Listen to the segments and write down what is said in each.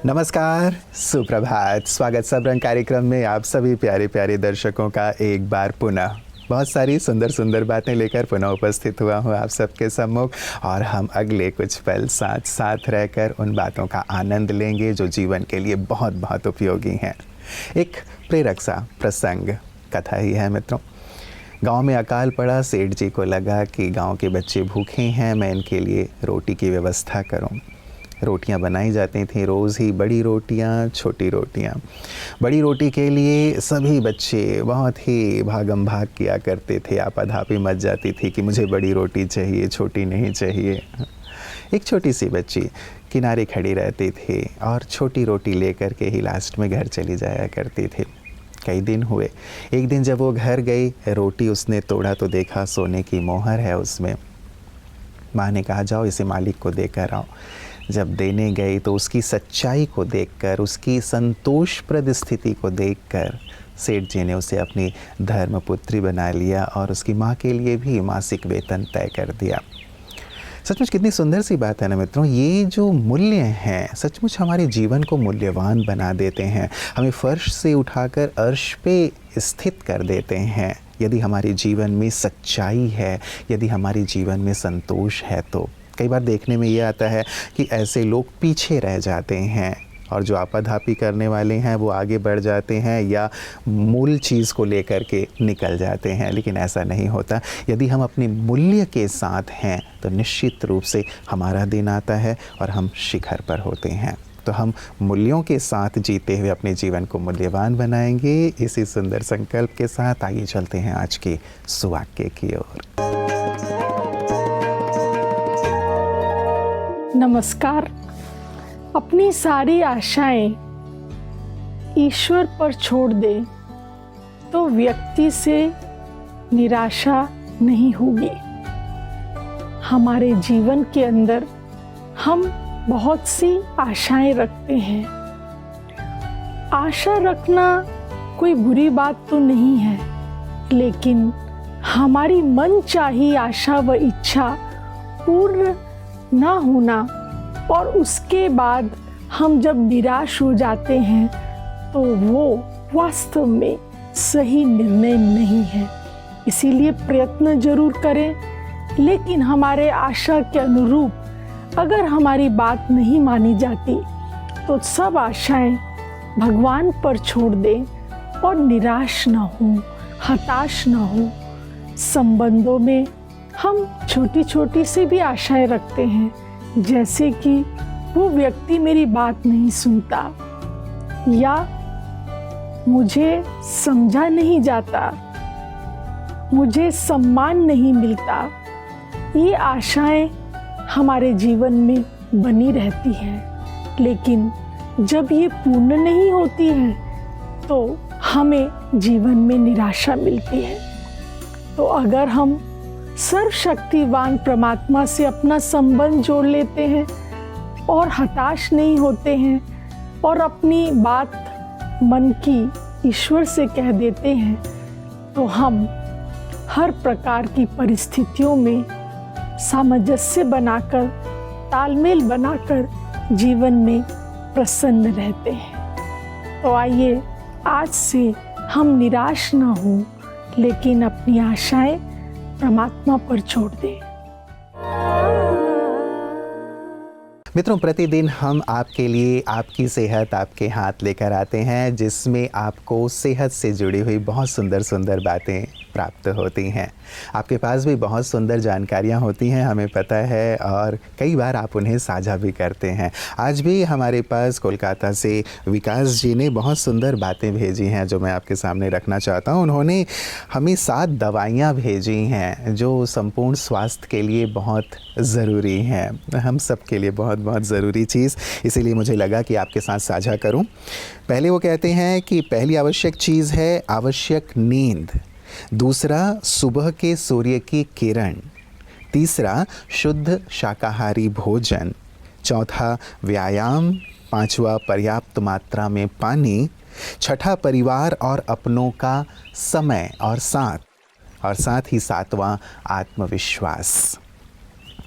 नमस्कार, सुप्रभात। स्वागत सबरंग कार्यक्रम में आप सभी प्यारे प्यारे दर्शकों का एक बार पुनः बहुत सारी सुंदर सुंदर बातें लेकर पुनः उपस्थित हुआ हूँ आप सबके सम्मुख, और हम अगले कुछ पल साथ साथ रहकर उन बातों का आनंद लेंगे जो जीवन के लिए बहुत बहुत उपयोगी हैं। एक प्रेरक सा प्रसंग कथा ही है मित्रों। गांव में अकाल पड़ा। सेठ जी को लगा कि गांव के बच्चे भूखे हैं, मैं इनके लिए रोटी की व्यवस्था करूं। रोटियां बनाई जाती थीं रोज़ ही, बड़ी रोटियां, छोटी रोटियां। बड़ी रोटी के लिए सभी बच्चे बहुत ही भागम भाग किया करते थे। आपाधापी मच जाती थी कि मुझे बड़ी रोटी चाहिए, छोटी नहीं चाहिए। एक छोटी सी बच्ची किनारे खड़ी रहती थी और छोटी रोटी लेकर के ही लास्ट में घर चली जाया करती थी। कई दिन हुए। एक दिन जब वो घर गई, रोटी उसने तोड़ा तो देखा सोने की मोहर है उसमें। माँ ने कहा जाओ इसे मालिक को देकर आओ। जब देने गई तो उसकी सच्चाई को देखकर, उसकी संतोषप्रद स्थिति को देखकर सेठ जी ने उसे अपनी धर्मपुत्री बना लिया और उसकी माँ के लिए भी मासिक वेतन तय कर दिया। सचमुच कितनी सुंदर सी बात है ना मित्रों। ये जो मूल्य हैं सचमुच हमारे जीवन को मूल्यवान बना देते हैं, हमें फर्श से उठाकर अर्श पे स्थित कर देते हैं। यदि हमारे जीवन में सच्चाई है, यदि हमारे जीवन में संतोष है तो कई बार देखने में ये आता है कि ऐसे लोग पीछे रह जाते हैं और जो आपाधापी करने वाले हैं वो आगे बढ़ जाते हैं या मूल चीज़ को लेकर के निकल जाते हैं। लेकिन ऐसा नहीं होता। यदि हम अपने मूल्य के साथ हैं तो निश्चित रूप से हमारा दिन आता है और हम शिखर पर होते हैं। तो हम मूल्यों के साथ जीते हुए अपने जीवन को मूल्यवान बनाएंगे। इसी सुंदर संकल्प के साथ आइए चलते हैं आज के सुवाक्य की ओर। नमस्कार। अपनी सारी आशाएं ईश्वर पर छोड़ दे तो व्यक्ति से निराशा नहीं होगी। हमारे जीवन के अंदर हम बहुत सी आशाएं रखते हैं। आशा रखना कोई बुरी बात तो नहीं है, लेकिन हमारी मनचाही आशा व इच्छा पूर्ण ना होना और उसके बाद हम जब निराश हो जाते हैं तो वो वास्तव में सही निर्णय नहीं है। इसीलिए प्रयत्न जरूर करें, लेकिन हमारे आशा के अनुरूप अगर हमारी बात नहीं मानी जाती तो सब आशाएं भगवान पर छोड़ दें और निराश ना हो, हताश ना हो। संबंधों में हम छोटी छोटी सी भी आशाएं रखते हैं, जैसे कि वो व्यक्ति मेरी बात नहीं सुनता या मुझे समझा नहीं जाता, मुझे सम्मान नहीं मिलता। ये आशाएं हमारे जीवन में बनी रहती हैं, लेकिन जब ये पूर्ण नहीं होती हैं तो हमें जीवन में निराशा मिलती है। तो अगर हम सर्वशक्तिवान परमात्मा से अपना संबंध जोड़ लेते हैं और हताश नहीं होते हैं और अपनी बात मन की ईश्वर से कह देते हैं, तो हम हर प्रकार की परिस्थितियों में सामंजस्य बनाकर, तालमेल बनाकर जीवन में प्रसन्न रहते हैं। तो आइए आज से हम निराश न हों, लेकिन अपनी आशाएं परमात्मा पर छोड़ दें। मित्रों, प्रतिदिन हम आपके लिए आपकी सेहत आपके हाथ लेकर आते हैं, जिसमें आपको सेहत से जुड़ी हुई बहुत सुंदर सुंदर बातें प्राप्त होती हैं। आपके पास भी बहुत सुंदर जानकारियां होती हैं, हमें पता है, और कई बार आप उन्हें साझा भी करते हैं। आज भी हमारे पास कोलकाता से विकास जी ने बहुत सुंदर बातें भेजी हैं जो मैं आपके सामने रखना चाहता हूं। उन्होंने हमें 7 दवाइयां भेजी हैं जो संपूर्ण स्वास्थ्य के लिए बहुत ज़रूरी हैं, हम सब के लिए बहुत बहुत ज़रूरी चीज़। इसीलिए मुझे लगा कि आपके साथ साझा करूं। पहले वो कहते हैं कि पहली आवश्यक चीज़ है आवश्यक नींद, दूसरा सुबह के सूर्य की किरण, तीसरा शुद्ध शाकाहारी भोजन, चौथा व्यायाम, पांचवा पर्याप्त मात्रा में पानी, छठा परिवार और अपनों का समय और साथ ही सातवां आत्मविश्वास।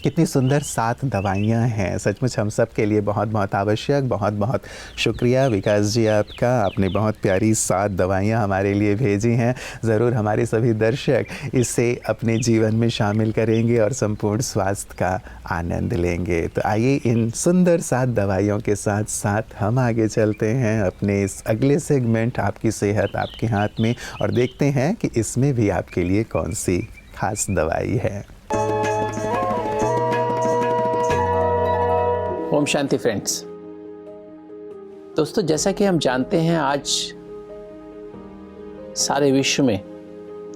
कितनी सुंदर 7 दवाइयाँ हैं, सचमुच हम सब के लिए बहुत बहुत आवश्यक। बहुत बहुत शुक्रिया विकास जी आपका, आपने बहुत प्यारी 7 दवाइयाँ हमारे लिए भेजी हैं। ज़रूर हमारे सभी दर्शक इसे अपने जीवन में शामिल करेंगे और संपूर्ण स्वास्थ्य का आनंद लेंगे। तो आइए इन सुंदर 7 दवाइयों के साथ साथ हम आगे चलते हैं अपने इस अगले सेगमेंट आपकी सेहत आपके हाथ में, और देखते हैं कि इसमें भी आपके लिए कौन सी खास दवाई है। ओम शांति फ्रेंड्स। दोस्तों, जैसा कि हम जानते हैं आज सारे विश्व में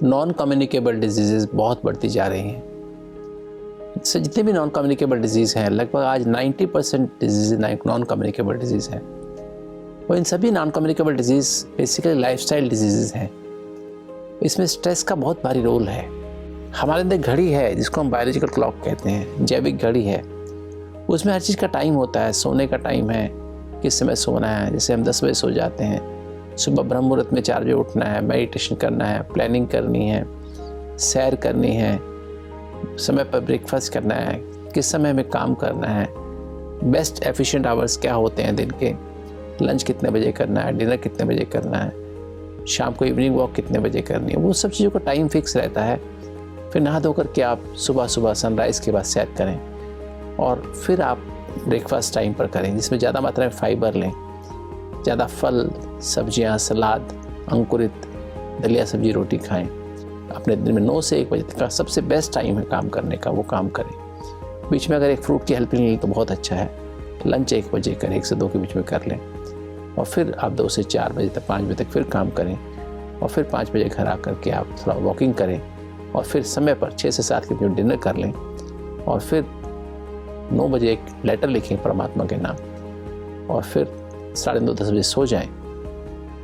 नॉन कम्युनिकेबल डिजीज़ बहुत बढ़ती जा रही हैं। so, जितने भी नॉन कम्युनिकेबल डिजीज़ हैं, लगभग आज 90% डिजीज़ नॉन कम्युनिकेबल डिजीज़ हैं। और इन सभी non communicable disease basically lifestyle disease हैं। इसमें स्ट्रेस का बहुत भारी रोल है। हमारे अंदर घड़ी है जिसको हम बायोलॉजिकल क्लॉक कहते हैं, जैविक घड़ी है। उसमें हर चीज़ का टाइम होता है। सोने का टाइम है, किस समय सोना है। जैसे हम 10 बजे सो जाते हैं, सुबह ब्रह्म मुहूर्त में 4 बजे उठना है, मेडिटेशन करना है, प्लानिंग करनी है, सैर करनी है, समय पर ब्रेकफास्ट करना है, किस समय में काम करना है, बेस्ट एफिशिएंट आवर्स क्या होते हैं दिन के, लंच कितने बजे करना है, डिनर कितने बजे करना है, शाम को इवनिंग वॉक कितने बजे करनी है, वो सब चीज़ों का टाइम फिक्स रहता है। फिर नहा धो करके आप सुबह सुबह सनराइज़ के बाद सैर करें और फिर आप ब्रेकफास्ट टाइम पर करें, जिसमें ज़्यादा मात्रा में फाइबर लें, ज़्यादा फल, सब्जियां, सलाद, अंकुरित दलिया, सब्जी, रोटी खाएं। अपने दिन में 9 से 1 बजे तक का सबसे बेस्ट टाइम है काम करने का, वो काम करें। बीच में अगर एक फ्रूट की हेल्प ले लें तो बहुत अच्छा है। लंच 1 बजे करें, 1 से 2 के बीच में कर लें, और फिर आप 2 से 4 बजे तक, 5 बजे तक फिर काम करें, और फिर 5 बजे घर आकर के आप थोड़ा वॉकिंग करें, और फिर समय पर 6 से 7 के बीच में डिनर कर लें, और फिर 9 बजे एक लेटर लिखें परमात्मा के नाम, और फिर 9:30 10 बजे सो जाएं।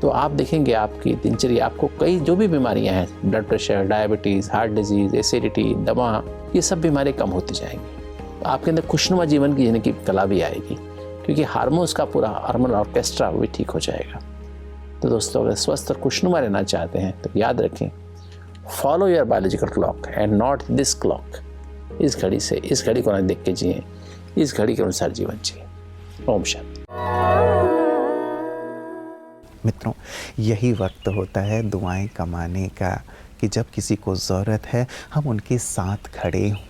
तो आप देखेंगे आपकी दिनचर्या, आपको कई जो भी बीमारियां हैं, blood pressure, diabetes, heart disease, acidity, दमा, ये सब बीमारियां कम होती जाएंगी। आपके अंदर खुशनुमा जीवन की जीने की कला भी आएगी, क्योंकि हार्मोन्स का पूरा हार्मोनल ऑर्केस्ट्रा भी ठीक हो जाएगा। तो दोस्तों, अगर स्वस्थ और खुशनुमा रहना चाहते हैं तो याद रखें, follow your biological clock and not this clock. इस घड़ी को ना देख के जिए, इस घड़ी के अनुसार जीवन जिए। ओम शांति। मित्रों, यही वक्त होता है दुआएं कमाने का, कि जब किसी को ज़रूरत है हम उनके साथ खड़े हों।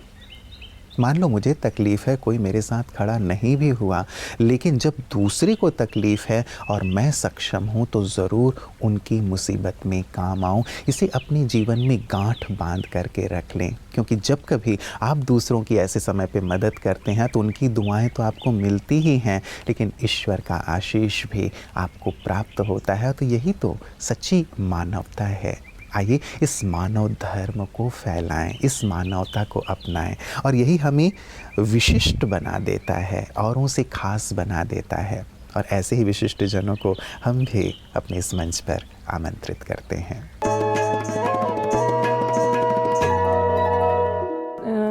मान लो मुझे तकलीफ़ है, कोई मेरे साथ खड़ा नहीं भी हुआ, लेकिन जब दूसरे को तकलीफ़ है और मैं सक्षम हूँ तो ज़रूर उनकी मुसीबत में काम आऊँ। इसे अपने जीवन में गांठ बांध करके रख लें, क्योंकि जब कभी आप दूसरों की ऐसे समय पे मदद करते हैं तो उनकी दुआएं तो आपको मिलती ही हैं, लेकिन ईश्वर का आशीष भी आपको प्राप्त होता है। तो यही तो सच्ची मानवता है। आइए इस मानव धर्म को फैलाएं, इस मानवता को अपनाएं, और यही हमें विशिष्ट बना देता है, औरों से खास बना देता है। और ऐसे ही विशिष्ट जनों को हम भी अपने इस मंच पर आमंत्रित करते हैं।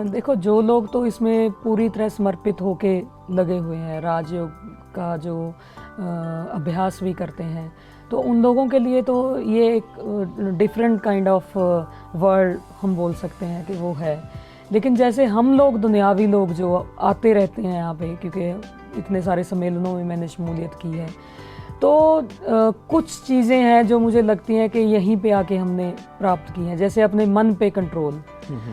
देखो, जो लोग तो इसमें पूरी तरह समर्पित होके लगे हुए हैं, राजयोग का जो अभ्यास भी करते हैं, तो उन लोगों के लिए तो ये एक डिफरेंट काइंड ऑफ वर्ल्ड हम बोल सकते हैं कि वो है। लेकिन जैसे हम लोग दुनियावी लोग जो आते रहते हैं यहाँ पे, क्योंकि इतने सारे सम्मेलनों में मैंने शमूलियत की है, तो कुछ चीज़ें हैं जो मुझे लगती हैं कि यहीं पे आके हमने प्राप्त की हैं। जैसे अपने मन पे कंट्रोल।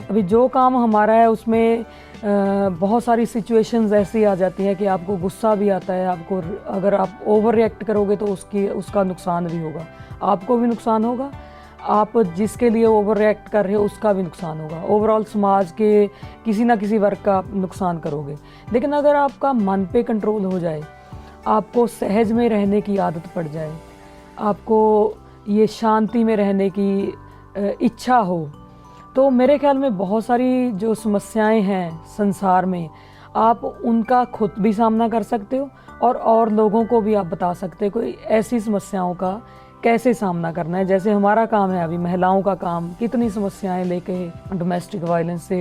अभी जो काम हमारा है उसमें बहुत सारी सिचुएशंस ऐसी आ जाती हैं कि आपको गुस्सा भी आता है, आपको अगर आप ओवर रिएक्ट करोगे तो उसका नुकसान भी होगा, आपको भी नुकसान होगा, आप जिसके लिए ओवर रिएक्ट कर रहे हो उसका भी नुकसान होगा, ओवरऑल समाज के किसी ना किसी वर्ग का नुकसान करोगे। लेकिन अगर आपका मन पे कंट्रोल हो जाए, आपको सहज में रहने की आदत पड़ जाए, आपको ये शांति में रहने की इच्छा हो, तो मेरे ख्याल में बहुत सारी जो समस्याएं हैं संसार में, आप उनका खुद भी सामना कर सकते हो और लोगों को भी आप बता सकते हो कोई ऐसी समस्याओं का कैसे सामना करना है। जैसे हमारा काम है अभी महिलाओं का काम, कितनी समस्याएं लेके डोमेस्टिक वायलेंस से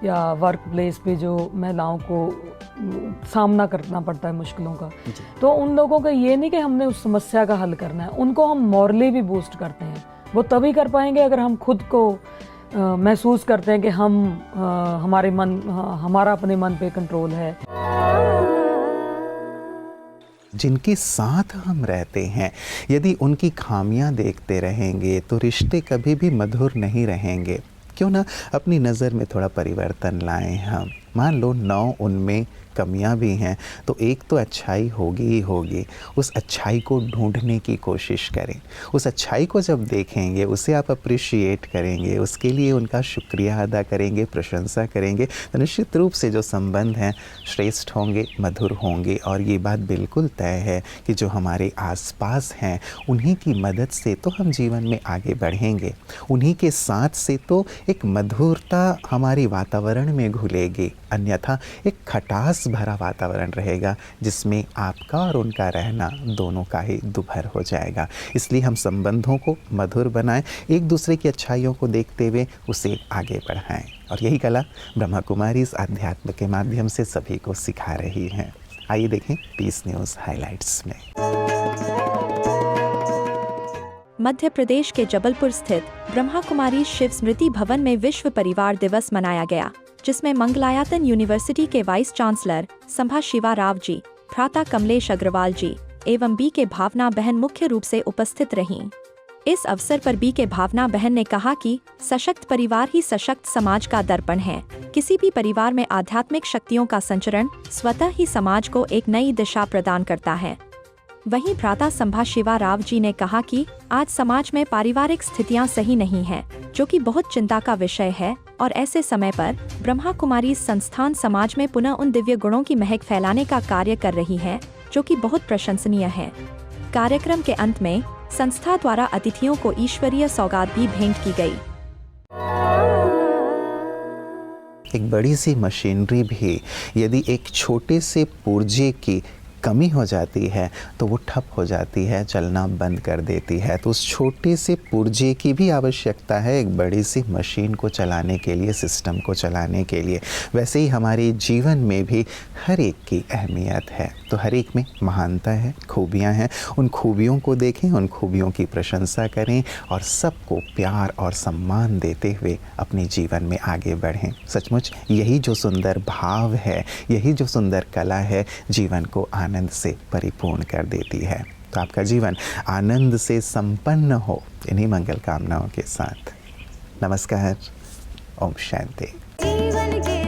या वर्क प्लेस पे जो महिलाओं को सामना करना पड़ता है मुश्किलों का, तो उन लोगों का ये नहीं कि हमने उस समस्या का हल करना है, उनको हम मॉरली भी बूस्ट करते हैं। वो तभी कर पाएंगे अगर हम खुद को महसूस करते हैं कि हमारा अपने मन पे कंट्रोल है। जिनके साथ हम रहते हैं, यदि उनकी खामियां देखते रहेंगे तो रिश्ते कभी भी मधुर नहीं रहेंगे। क्यों ना अपनी नज़र में थोड़ा परिवर्तन लाएं हम। मान लो 9 उनमें कमियां भी हैं तो एक तो अच्छाई होगी ही होगी। उस अच्छाई को ढूंढने की कोशिश करें। उस अच्छाई को जब देखेंगे, उसे आप अप्रिशिएट करेंगे, उसके लिए उनका शुक्रिया अदा करेंगे, प्रशंसा करेंगे, तो निश्चित रूप से जो संबंध हैं श्रेष्ठ होंगे, मधुर होंगे। और ये बात बिल्कुल तय है कि जो हमारे आसपास हैं उन्हीं की मदद से तो हम जीवन में आगे बढ़ेंगे। उन्हीं के साथ से तो एक मधुरता हमारी वातावरण में घुलेगी, अन्यथा एक खटास भरा वातावरण रहेगा जिसमें आपका और उनका रहना दोनों का ही दुभर हो जाएगा। इसलिए हम संबंधों को मधुर बनाएं, एक दूसरे की अच्छाइयों को देखते हुए उसे आगे बढ़ाएं। और यही कला ब्रह्मा कुमारी इस अध्यात्म के माध्यम से सभी को सिखा रही हैं। आइए देखें पीस न्यूज़ हाइलाइट्स में। मध्य प्रदेश के जबलपुर स्थित ब्रह्मा कुमारी शिव स्मृति भवन में विश्व परिवार दिवस मनाया गया, जिसमें मंगलायतन यूनिवर्सिटी के वाइस चांसलर संभा शिवा राव जी, भ्राता कमलेश अग्रवाल जी एवं बी के भावना बहन मुख्य रूप से उपस्थित रहीं। इस अवसर पर बी के भावना बहन ने कहा कि सशक्त परिवार ही सशक्त समाज का दर्पण है। किसी भी परिवार में आध्यात्मिक शक्तियों का संचरण स्वतः ही समाज को एक नई दिशा प्रदान करता है। वहीं भ्राता संभा शिवा राव जी ने कहा कि आज समाज में पारिवारिक स्थितियां सही नहीं हैं, जो कि बहुत चिंता का विषय है, और ऐसे समय पर ब्रह्मा कुमारी संस्थान समाज में पुनः उन दिव्य गुणों की महक फैलाने का कार्य कर रही है, जो कि बहुत प्रशंसनीय है। कार्यक्रम के अंत में संस्था द्वारा अतिथियों को ईश्वरीय सौगात भी भेंट की गई। एक बड़ी सी मशीनरी भी यदि एक छोटे से पुर्जे की कमी हो जाती है तो वो ठप हो जाती है, चलना बंद कर देती है। तो उस छोटे से पुर्जे की भी आवश्यकता है एक बड़ी सी मशीन को चलाने के लिए, सिस्टम को चलाने के लिए। वैसे ही हमारे जीवन में भी हर एक की अहमियत है। तो हर एक में महानता है, खूबियाँ हैं। उन खूबियों को देखें, उन खूबियों की प्रशंसा करें और सबको प्यार और सम्मान देते हुए अपने जीवन में आगे बढ़ें। सचमुच यही जो सुंदर भाव है, यही जो सुंदर कला है, जीवन को आनंद से परिपूर्ण कर देती है। तो आपका जीवन आनंद से संपन्न हो, इन्हीं मंगल कामनाओं के साथ। नमस्कार, ओम शांति। जीवन के